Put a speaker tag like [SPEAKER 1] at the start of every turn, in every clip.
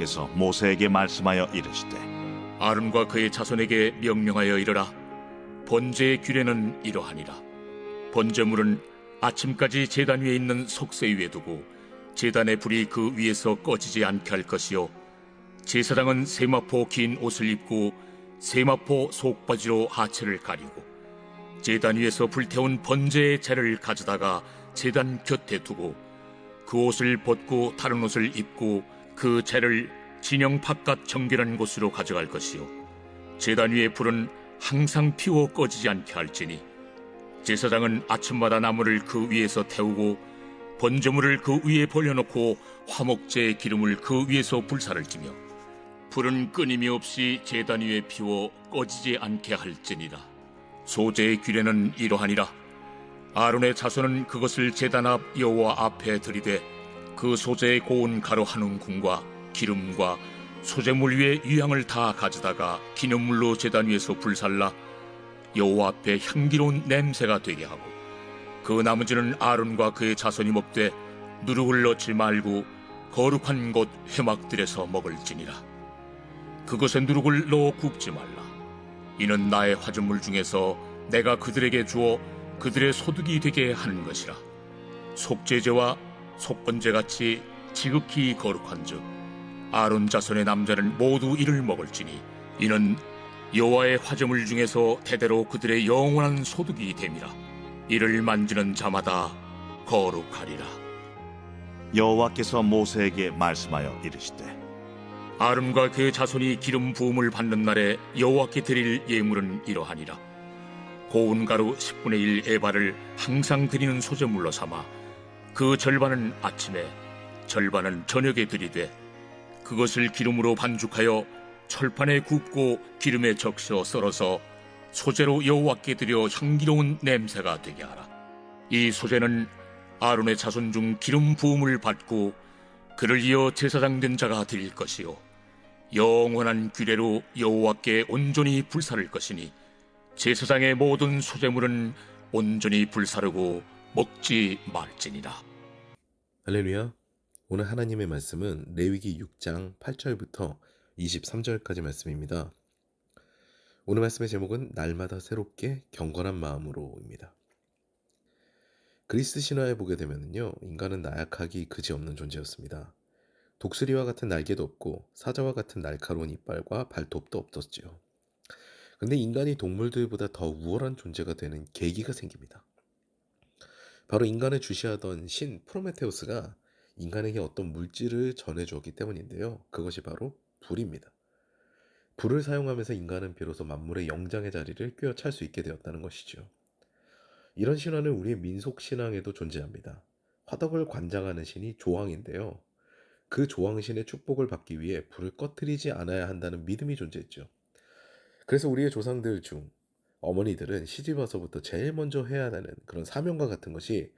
[SPEAKER 1] 여호와께서 모세에게 말씀하여 이르시되
[SPEAKER 2] 아론과 그의 자손에게 명령하여 이르라. 번제의 규례는 이러하니라. 번제물은 아침까지 제단 위에 있는 속세 위에 두고 제단의 불이 그 위에서 꺼지지 않게 할 것이요, 제사장은 세마포 긴 옷을 입고 세마포 속바지로 하체를 가리고 제단 위에서 불태운 번제의 재를 가져다가 제단 곁에 두고 그 옷을 벗고 다른 옷을 입고 그 재를 진영 바깥 정결한 곳으로 가져갈 것이요, 제단 위의 불은 항상 피워 꺼지지 않게 할지니 제사장은 아침마다 나무를 그 위에서 태우고 번제물을 그 위에 벌려놓고 화목제의 기름을 그 위에서 불사를 지며 불은 끊임이 없이 제단 위에 피워 꺼지지 않게 할지니라. 소제의 규례는 이러하니라. 아론의 자손은 그것을 제단 앞 여호와 앞에 들이되 그 소제의 고운 가루 한 움큼과 기름과 소제물 위에 유향을 다 가져다가 기념물로 제단 위에서 불살라 여호와 앞에 향기로운 냄새가 되게 하고, 그 나머지는 아론과 그의 자손이 먹되 누룩을 넣지 말고 거룩한 곳 회막들에서 먹을지니라. 그것에 누룩을 넣어 굽지 말라. 이는 나의 화전물 중에서 내가 그들에게 주어 그들의 소득이 되게 하는 것이라. 속죄제와 속건제같이 지극히 거룩한즉 아론 자손의 남자는 모두 이를 먹을지니 이는 여호와의 화제물 중에서 대대로 그들의 영원한 소득이 됨이라. 이를 만지는 자마다 거룩하리라.
[SPEAKER 1] 여호와께서 모세에게 말씀하여 이르시되
[SPEAKER 2] 아론과 그의 자손이 기름 부음을 받는 날에 여호와께 드릴 예물은 이러하니라. 고운 가루 10분의 1 에바를 항상 드리는 소제물로 삼아 그 절반은 아침에 절반은 저녁에 드리되 그것을 기름으로 반죽하여 철판에 굽고 기름에 적셔 썰어서 소제로 여호와께 드려 향기로운 냄새가 되게 하라. 이 소제는 아론의 자손 중 기름 부음을 받고 그를 이어 제사장 된 자가 드릴 것이요, 영원한 규례로 여호와께 온전히 불사를 것이니 제사장의 모든 소제물은 온전히 불사르고 먹지 말지니라.
[SPEAKER 3] 할렐루야. 오늘 하나님의 말씀은 레위기 6장 8절부터 23절까지 말씀입니다. 오늘 말씀의 제목은 날마다 새롭게 경건한 마음으로입니다. 그리스 신화에 보게 되면요, 인간은 나약하기 그지없는 존재였습니다. 독수리와 같은 날개도 없고 사자와 같은 날카로운 이빨과 발톱도 없었지요. 근데 인간이 동물들보다 더 우월한 존재가 되는 계기가 생깁니다. 바로 인간을 주시하던 신 프로메테우스가 인간에게 어떤 물질을 전해주었기 때문인데요. 그것이 바로 불입니다. 불을 사용하면서 인간은 비로소 만물의 영장의 자리를 꿰어찰 수 있게 되었다는 것이죠. 이런 신화는 우리의 민속신앙에도 존재합니다. 화덕을 관장하는 신이 조왕인데요. 그 조왕신의 축복을 받기 위해 불을 꺼뜨리지 않아야 한다는 믿음이 존재했죠. 그래서 우리의 조상들 중 어머니들은 시집와서부터 제일 먼저 해야 하는 그런 사명과 같은 것이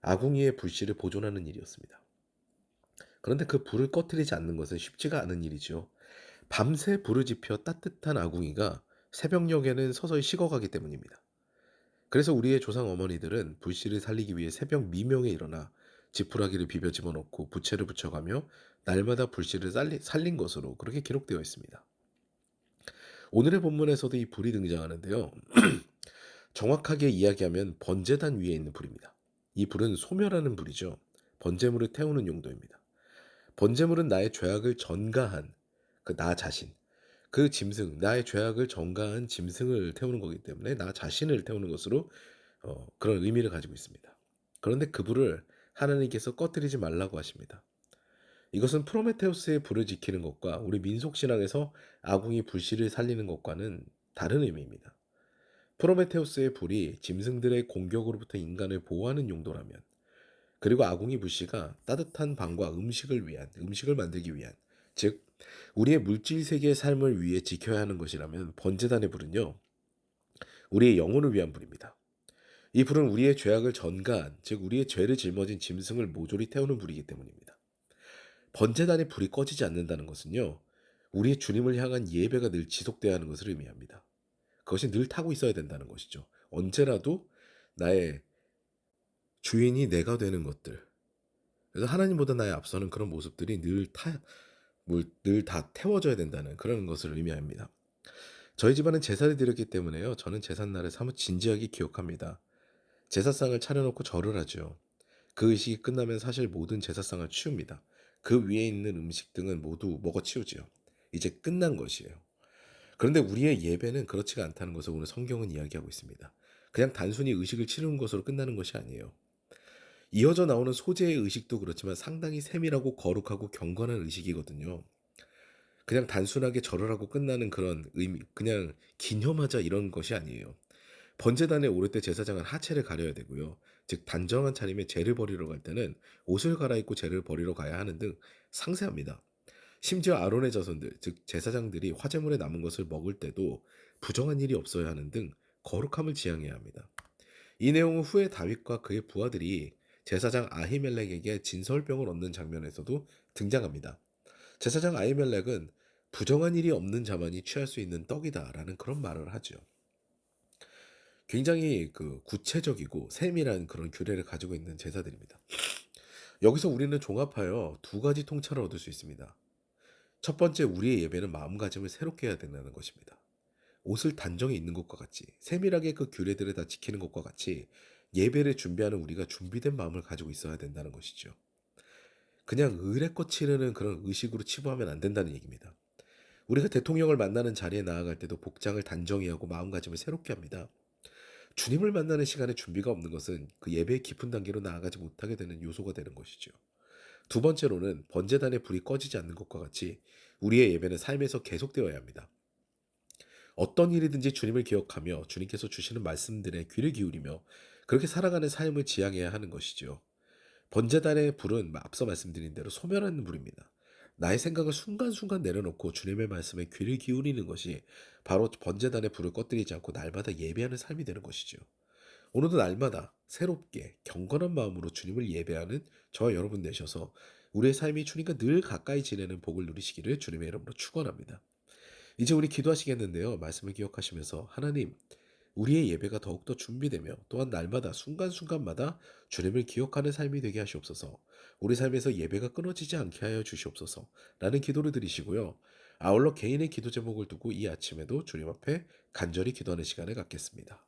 [SPEAKER 3] 아궁이의 불씨를 보존하는 일이었습니다. 그런데 그 불을 꺼뜨리지 않는 것은 쉽지가 않은 일이죠. 밤새 불을 지펴 따뜻한 아궁이가 새벽녘에는 서서히 식어가기 때문입니다. 그래서 우리의 조상 어머니들은 불씨를 살리기 위해 새벽 미명에 일어나 지푸라기를 비벼 집어넣고 부채를 붙여가며 날마다 불씨를 살린 것으로 그렇게 기록되어 있습니다. 오늘의 본문에서도 이 불이 등장하는데요. 정확하게 이야기하면 번제단 위에 있는 불입니다. 이 불은 소멸하는 불이죠. 번제물을 태우는 용도입니다. 번제물은 나의 죄악을 전가한 나 자신, 그 짐승, 나의 죄악을 전가한 짐승을 태우는 거기 때문에 나 자신을 태우는 것으로 그런 의미를 가지고 있습니다. 그런데 그 불을 하나님께서 꺼뜨리지 말라고 하십니다. 이것은 프로메테우스의 불을 지키는 것과 우리 민속신앙에서 아궁이 불씨를 살리는 것과는 다른 의미입니다. 프로메테우스의 불이 짐승들의 공격으로부터 인간을 보호하는 용도라면, 그리고 아궁이 불씨가 따뜻한 방과 음식을 만들기 위한, 즉 우리의 물질 세계의 삶을 위해 지켜야 하는 것이라면 번제단의 불은요, 우리의 영혼을 위한 불입니다. 이 불은 우리의 죄악을 전가한, 즉 우리의 죄를 짊어진 짐승을 모조리 태우는 불이기 때문입니다. 번제단의 불이 꺼지지 않는다는 것은요, 우리의 주님을 향한 예배가 늘 지속돼야 하는 것을 의미합니다. 그것이 늘 타고 있어야 된다는 것이죠. 언제라도 나의 주인이 내가 되는 것들, 그래서 하나님보다 나의 앞서는 그런 모습들이 늘 늘 다 태워줘야 된다는 그런 것을 의미합니다. 저희 집안은 제사를 드렸기 때문에요. 저는 제삿날을 사뭇 진지하게 기억합니다. 제사상을 차려놓고 절을 하죠. 그 의식이 끝나면 사실 모든 제사상을 치웁니다. 그 위에 있는 음식 등은 모두 먹어치우지요. 이제 끝난 것이에요. 그런데 우리의 예배는 그렇지가 않다는 것을 오늘 성경은 이야기하고 있습니다. 그냥 단순히 의식을 치르는 것으로 끝나는 것이 아니에요. 이어져 나오는 소재의 의식도 그렇지만 상당히 세밀하고 거룩하고 경건한 의식이거든요. 그냥 단순하게 절을 하고 끝나는 그런 의미, 그냥 기념하자 이런 것이 아니에요. 번제단에 오를 때 제사장은 하체를 가려야 되고요. 즉 단정한 차림에 제를 버리러 갈 때는 옷을 갈아입고 제를 버리러 가야 하는 등 상세합니다. 심지어 아론의 자손들, 즉 제사장들이 화제물에 남은 것을 먹을 때도 부정한 일이 없어야 하는 등 거룩함을 지향해야 합니다. 이 내용은 후에 다윗과 그의 부하들이 제사장 아히멜렉에게 진설병을 얻는 장면에서도 등장합니다. 제사장 아히멜렉은 부정한 일이 없는 자만이 취할 수 있는 떡이다라는 그런 말을 하죠. 굉장히 구체적이고 세밀한 그런 규례를 가지고 있는 제사들입니다. 여기서 우리는 종합하여 두 가지 통찰을 얻을 수 있습니다. 첫 번째, 우리의 예배는 마음가짐을 새롭게 해야 된다는 것입니다. 옷을 단정히 입는 것과 같이 세밀하게 그 규례들을 다 지키는 것과 같이 예배를 준비하는 우리가 준비된 마음을 가지고 있어야 된다는 것이죠. 그냥 의례껏 치르는 그런 의식으로 치부하면 안 된다는 얘기입니다. 우리가 대통령을 만나는 자리에 나아갈 때도 복장을 단정히 하고 마음가짐을 새롭게 합니다. 주님을 만나는 시간에 준비가 없는 것은 그 예배의 깊은 단계로 나아가지 못하게 되는 요소가 되는 것이죠. 두 번째로는 번제단의 불이 꺼지지 않는 것과 같이 우리의 예배는 삶에서 계속되어야 합니다. 어떤 일이든지 주님을 기억하며 주님께서 주시는 말씀들에 귀를 기울이며 그렇게 살아가는 삶을 지향해야 하는 것이죠. 번제단의 불은 앞서 말씀드린 대로 소멸하는 불입니다. 나의 생각을 순간순간 내려놓고 주님의 말씀에 귀를 기울이는 것이 바로 번제단의 불을 꺼뜨리지 않고 날마다 예배하는 삶이 되는 것이죠. 오늘도 날마다 새롭게 경건한 마음으로 주님을 예배하는 저와 여러분 되셔서 우리의 삶이 주님과 늘 가까이 지내는 복을 누리시기를 주님의 이름으로 축원합니다. 이제 우리 기도하시겠는데요. 말씀을 기억하시면서 하나님, 우리의 예배가 더욱더 준비되며 또한 날마다 순간순간마다 주님을 기억하는 삶이 되게 하시옵소서. 우리 삶에서 예배가 끊어지지 않게 하여 주시옵소서. 라는 기도를 드리시고요. 아울러 개인의 기도 제목을 두고 이 아침에도 주님 앞에 간절히 기도하는 시간을 갖겠습니다.